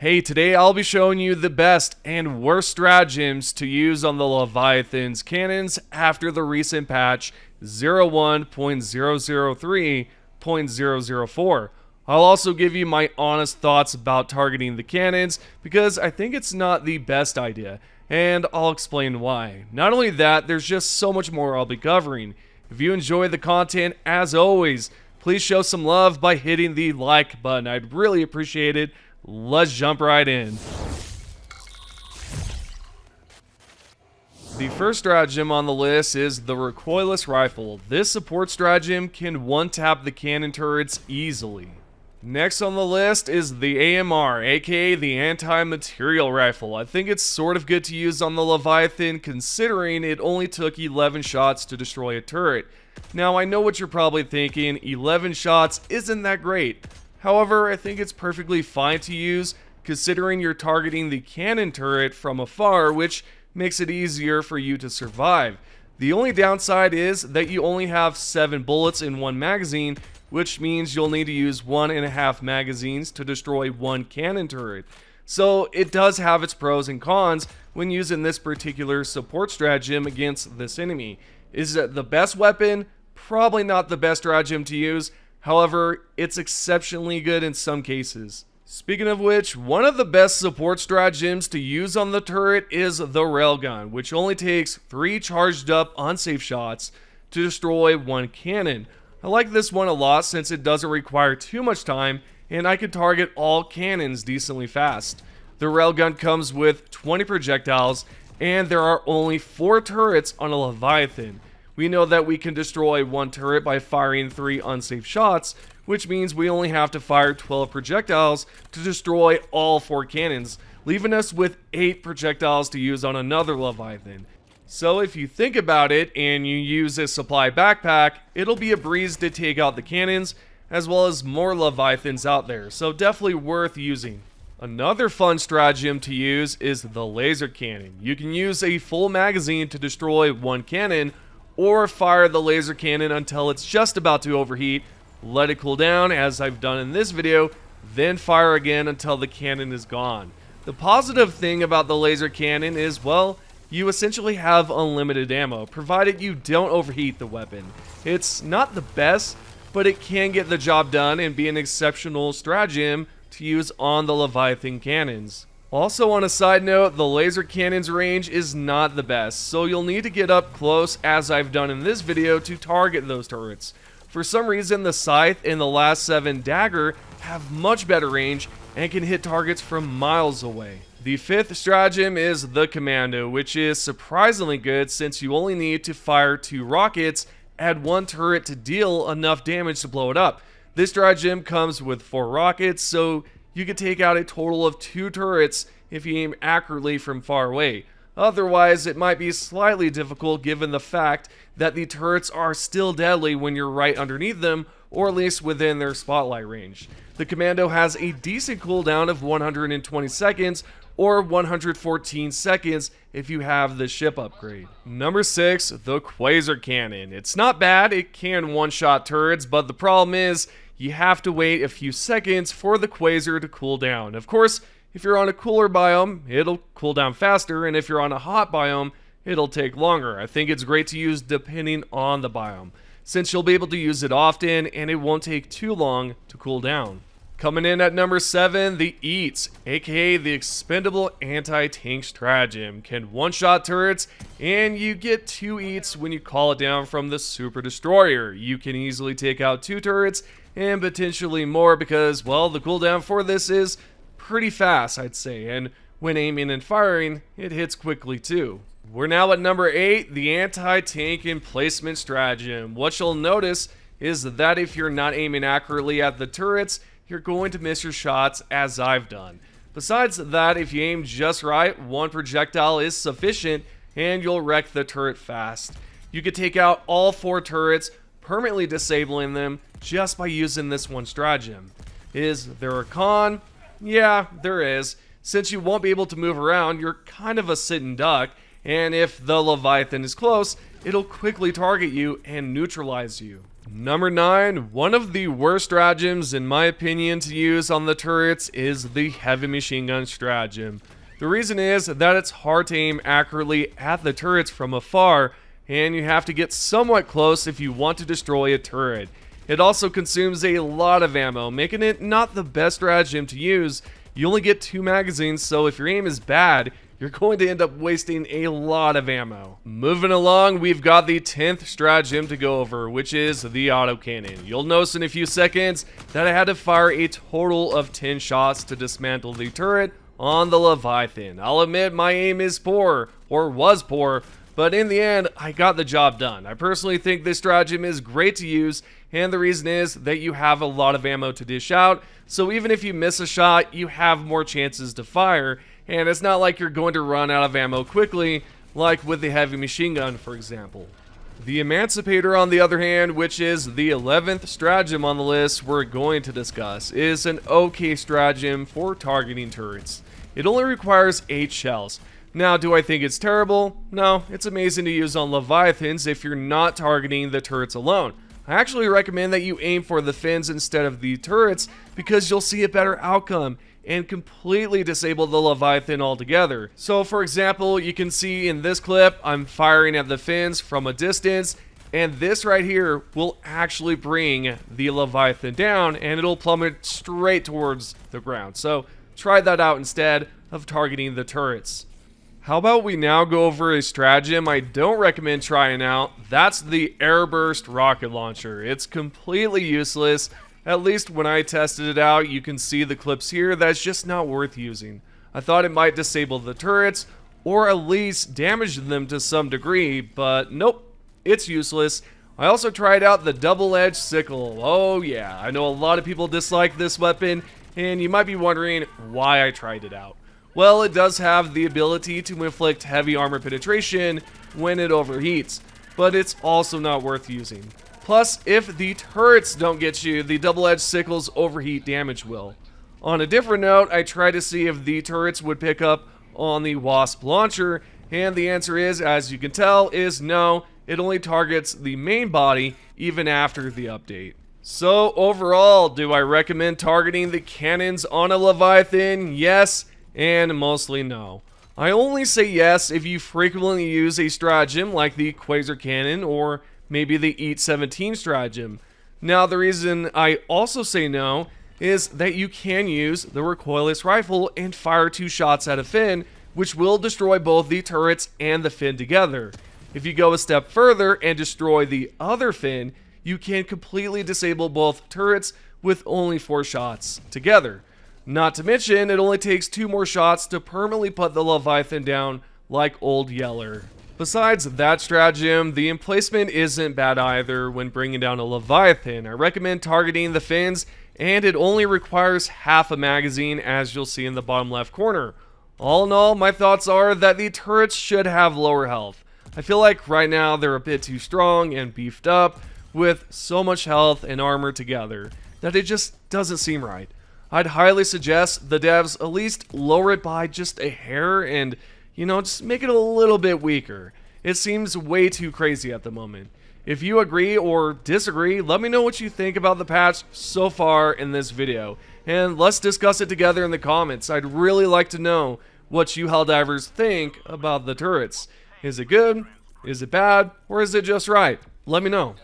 Hey, today I'll be showing you the best and worst stratagems to use on the Leviathan's cannons after the recent patch 01.003.004. I'll also give you my honest thoughts about targeting the cannons because I think it's not the best idea, and I'll explain why. Not only that, there's just so much more I'll be covering. If you enjoy the content, as always, please show some love by hitting the like button. I'd really appreciate it. Let's jump right in. The first stratagem on the list is the Recoilless Rifle. This support stratagem can one-tap the cannon turrets easily. Next on the list is the AMR, aka the Anti-Material Rifle. I think it's sort of good to use on the Leviathan considering it only took 11 shots to destroy a turret. Now I know what you're probably thinking, 11 shots isn't that great. However, I think it's perfectly fine to use considering you're targeting the cannon turret from afar, which makes it easier for you to survive. The only downside is that you only have 7 bullets in one magazine, which means you'll need to use 1.5 magazines to destroy one cannon turret. So it does have its pros and cons when using this particular support stratagem against this enemy. Is it the best weapon? Probably not the best stratagem to use. However, it's exceptionally good in some cases. Speaking of which, one of the best support stratagems to use on the turret is the Railgun, which only takes 3 charged up unsafe shots to destroy one cannon. I like this one a lot since it doesn't require too much time and I can target all cannons decently fast. The Railgun comes with 20 projectiles and there are only 4 turrets on a Leviathan. We know that we can destroy one turret by firing 3 unsafe shots, which means we only have to fire 12 projectiles to destroy all 4 cannons, leaving us with 8 projectiles to use on another Leviathan. So if you think about it and you use a supply backpack, it'll be a breeze to take out the cannons, as well as more Leviathans out there, so definitely worth using. Another fun stratagem to use is the laser cannon. You can use a full magazine to destroy one cannon, or fire the laser cannon until it's just about to overheat, let it cool down as I've done in this video, then fire again until the cannon is gone. The positive thing about the laser cannon is, well, you essentially have unlimited ammo, provided you don't overheat the weapon. It's not the best, but it can get the job done and be an exceptional stratagem to use on the Leviathan cannons. Also, on a side note, the laser cannon's range is not the best, so you'll need to get up close, as I've done in this video, to target those turrets. For some reason, the Scythe and the last 7 Dagger have much better range and can hit targets from miles away. The fifth stratagem is the Commando, which is surprisingly good since you only need to fire 2 rockets at one turret to deal enough damage to blow it up. This stratagem comes with 4 rockets, so you can take out a total of 2 turrets if you aim accurately from far away. Otherwise, it might be slightly difficult given the fact that the turrets are still deadly when you're right underneath them, or at least within their spotlight range. The Commando has a decent cooldown of 120 seconds, or 114 seconds if you have the ship upgrade. Number 6, the Quasar Cannon. It's not bad, it can one-shot turrets, but the problem is, you have to wait a few seconds for the Quasar to cool down. Of course, if you're on a cooler biome, it'll cool down faster, and if you're on a hot biome, it'll take longer. I think it's great to use depending on the biome, since you'll be able to use it often, and it won't take too long to cool down. Coming in at number 7, the Eats, aka the Expendable Anti-Tank Stratagem, can one-shot turrets, and you get 2 Eats when you call it down from the Super Destroyer. You can easily take out 2 turrets, and potentially more because, well, the cooldown for this is pretty fast, I'd say, and when aiming and firing, it hits quickly too. We're now at number 8, the Anti-Tank Emplacement Stratagem. What you'll notice is that if you're not aiming accurately at the turrets, you're going to miss your shots, as I've done. Besides that, if you aim just right, 1 projectile is sufficient and you'll wreck the turret fast. You could take out all 4 turrets, permanently disabling them just by using this one stratagem. Is there a con? Yeah, there is. Since you won't be able to move around, you're kind of a sitting duck, and if the Leviathan is close, it'll quickly target you and neutralize you. Number 9, one of the worst stratagems in my opinion to use on the turrets is the heavy machine gun stratagem. The reason is that it's hard to aim accurately at the turrets from afar, and you have to get somewhat close if you want to destroy a turret. It also consumes a lot of ammo, making it not the best stratagem to use. You only get 2 magazines, so if your aim is bad, you're going to end up wasting a lot of ammo. Moving along, we've got the 10th stratagem to go over, which is the Autocannon. You'll notice in a few seconds that I had to fire a total of 10 shots to dismantle the turret on the Leviathan. I'll admit my aim is poor, or was poor, but in the end, I got the job done. I personally think this stratagem is great to use, and the reason is that you have a lot of ammo to dish out, so even if you miss a shot, you have more chances to fire, and it's not like you're going to run out of ammo quickly, like with the heavy machine gun, for example. The Emancipator, on the other hand, which is the 11th stratagem on the list we're going to discuss, is an okay stratagem for targeting turrets. It only requires 8 shells. Now, do I think it's terrible? No, it's amazing to use on Leviathans if you're not targeting the turrets alone. I actually recommend that you aim for the fins instead of the turrets because you'll see a better outcome and completely disable the Leviathan altogether. So for example, you can see in this clip, I'm firing at the fins from a distance, and this right here will actually bring the Leviathan down and it'll plummet straight towards the ground. So try that out instead of targeting the turrets. How about we now go over a stratagem I don't recommend trying out. That's the Airburst rocket launcher. It's completely useless. At least when I tested it out, you can see the clips here, that's just not worth using. I thought it might disable the turrets, or at least damage them to some degree, but nope, it's useless. I also tried out the double-edged Sickle. Oh yeah, I know a lot of people dislike this weapon, and you might be wondering why I tried it out. Well, it does have the ability to inflict heavy armor penetration when it overheats, but it's also not worth using. Plus, if the turrets don't get you, the double-edged Sickle's overheat damage will. On a different note, I tried to see if the turrets would pick up on the Wasp Launcher, and the answer is, as you can tell, is no. It only targets the main body even after the update. So overall, do I recommend targeting the cannons on a Leviathan? Yes, and mostly no. I only say yes if you frequently use a stratagem like the Quasar Cannon or maybe the Eat 17 stratagem. Now the reason I also say no is that you can use the Recoilless Rifle and fire 2 shots at a fin, which will destroy both the turrets and the fin together. If you go a step further and destroy the other fin, you can completely disable both turrets with only 4 shots together. Not to mention, it only takes 2 more shots to permanently put the Leviathan down like Old Yeller. Besides that stratagem, the emplacement isn't bad either when bringing down a Leviathan. I recommend targeting the fins, and it only requires half a magazine, as you'll see in the bottom left corner. All in all, my thoughts are that the turrets should have lower health. I feel like right now they're a bit too strong and beefed up with so much health and armor together that it just doesn't seem right. I'd highly suggest the devs at least lower it by just a hair and, just make it a little bit weaker. It seems way too crazy at the moment. If you agree or disagree, let me know what you think about the patch so far in this video, and let's discuss it together in the comments. I'd really like to know what you Helldivers think about the turrets. Is it good? Is it bad? Or is it just right? Let me know.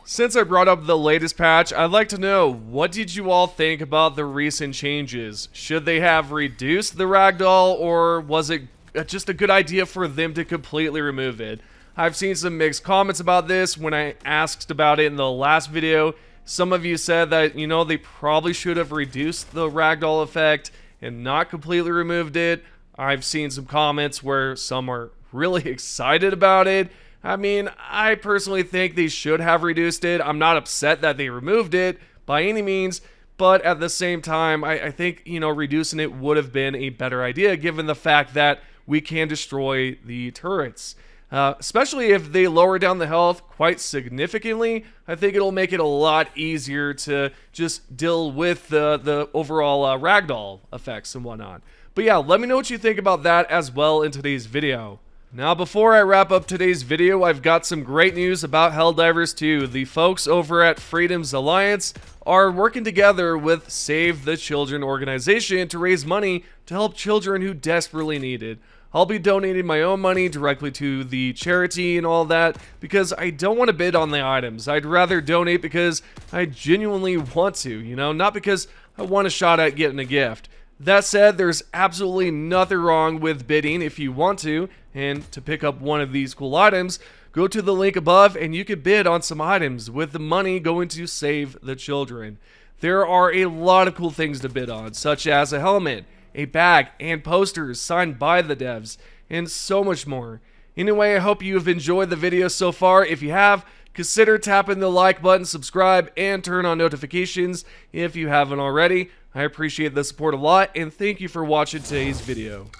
Since I brought up the latest patch, I'd like to know, what did you all think about the recent changes? Should they have reduced the ragdoll, or was it just a good idea for them to completely remove it? I've seen some mixed comments about this. When I asked about it in the last video, some of you said that, they probably should have reduced the ragdoll effect and not completely removed it. I've seen some comments where some are really excited about it. I mean, I personally think they should have reduced it. I'm not upset that they removed it by any means, but at the same time, I think, reducing it would have been a better idea given the fact that we can destroy the turrets. Especially if they lower down the health quite significantly, I think it'll make it a lot easier to just deal with the overall ragdoll effects and whatnot. But yeah, let me know what you think about that as well in today's video. Now, before I wrap up today's video, I've got some great news about Helldivers 2. The folks over at Freedom's Alliance are working together with Save the Children organization to raise money to help children who desperately need it. I'll be donating my own money directly to the charity and all that because I don't want to bid on the items. I'd rather donate because I genuinely want to, not because I want a shot at getting a gift. That said, there's absolutely nothing wrong with bidding if you want to, and to pick up one of these cool items, go to the link above and you can bid on some items with the money going to Save the Children. There are a lot of cool things to bid on, such as a helmet, a bag, and posters signed by the devs, and so much more. Anyway, I hope you have enjoyed the video so far. If you have, consider tapping the like button, subscribe, and turn on notifications if you haven't already. I appreciate the support a lot, and thank you for watching today's video.